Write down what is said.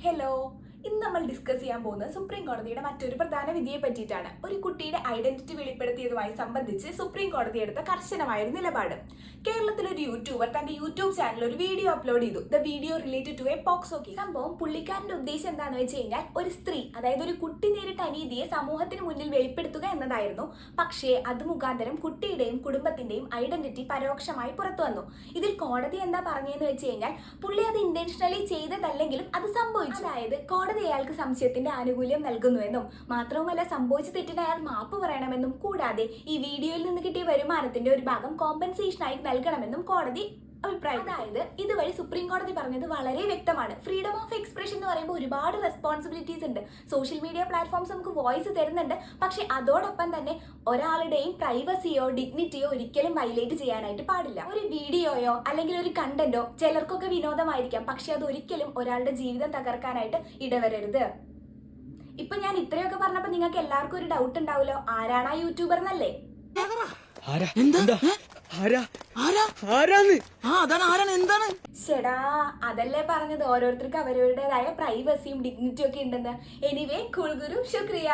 Hello, ഇന്ന് നമ്മൾ discuss ചെയ്യാൻ പോകുന്നത് സുപ്രീം കോടതിയുടെ മറ്റൊരു പ്രധാന വിധിയെ പറ്റിയിട്ടാണ്. ഒരു കുട്ടിയുടെ ഐഡന്റിറ്റി വെളിപ്പെടുത്തിയതുമായി സംബന്ധിച്ച് സുപ്രീം കോടതി എടുത്ത കർശനമായ ഒരു നിലപാട്. കേരളത്തിലൊരു യൂട്യൂബർ തന്റെ യൂട്യൂബ് ചാനലിൽ ഒരു വീഡിയോ അപ്ലോഡ് ചെയ്തു. The video related to a POCSO case. സംഭവം പുള്ളിക്കാരന്റെ ഉദ്ദേശം എന്താണെന്ന് വെച്ച് കഴിഞ്ഞാൽ ഒരു സ്ത്രീ, അതായത് ഒരു കുട്ടി നേരിട്ട അനീതിയെ സമൂഹത്തിന് മുന്നിൽ വെളിപ്പെടുത്തുക എന്നതായിരുന്നു. പക്ഷേ അത് മുഖാന്തരം കുട്ടിയുടെയും കുടുംബത്തിന്റെയും ഐഡന്റിറ്റി പരോക്ഷമായി പുറത്തു വന്നു. ഇതിൽ കോടതി എന്താ പറഞ്ഞതെന്ന് വെച്ച് കഴിഞ്ഞാൽ പുള്ളി അത് ഇന്റൻഷനലി ചെയ്തതല്ലെങ്കിലും അത് സംഭവിച്ചു. അതായത് കോടതി അയാൾക്ക് സംശയത്തിന്റെ ആനുകൂല്യം നൽകുന്നുവെന്നും മാത്രവുമല്ല സംഭവിച്ച തെറ്റിന് അയാൾ മാപ്പ് പറയണമെന്നും കൂടാതെ ഈ വീഡിയോയിൽ നിന്ന് കിട്ടിയ വരുമാനത്തിന്റെ ഒരു ഭാഗം കോമ്പൻസേഷനായി നൽകണമെന്നും കോടതി അഭിപ്രായം. അതായത് ഇതുവഴി സുപ്രീം കോടതി പറഞ്ഞത് വളരെ വ്യക്തമാണ്. ഫ്രീഡം ഓഫ് എക്സ്പ്രഷൻ എന്ന് പറയുമ്പോൾ ഒരുപാട് റെസ്പോൺസിബിലിറ്റീസ് ഉണ്ട്. സോഷ്യൽ മീഡിയ പ്ലാറ്റ്ഫോംസ് നമുക്ക് വോയിസ് തരുന്നുണ്ട്. പക്ഷെ അതോടൊപ്പം തന്നെ ഒരാളുടെയും പ്രൈവസിയോ ഡിഗ്നിറ്റിയോ ഒരിക്കലും വയലേറ്റ് ചെയ്യാനായിട്ട് പാടില്ല. ഒരു വീഡിയോയോ അല്ലെങ്കിൽ ഒരു കണ്ടന്റോ ചിലർക്കൊക്കെ വിനോദമായിരിക്കാം, പക്ഷെ അത് ഒരിക്കലും ഒരാളുടെ ജീവിതം തകർക്കാനായിട്ട് ഇടവരരുത്. ഇപ്പൊ ഞാൻ ഇത്രയൊക്കെ പറഞ്ഞപ്പോൾ നിങ്ങൾക്ക് എല്ലാവർക്കും ഒരു ഡൗട്ട് ഉണ്ടാവുമല്ലോ, ആരാണ് ആ യൂട്യൂബർ എന്നല്ലേ? ചേടാ, അതല്ലേ പറഞ്ഞത്, ഓരോരുത്തർക്ക് അവരവരുടേതായ പ്രൈവസിയും ഡിഗ്നിറ്റിയും ഒക്കെ ഉണ്ടെന്ന്. എനിവേ, കൂൾ ഗുരു, ശുക്രിയ.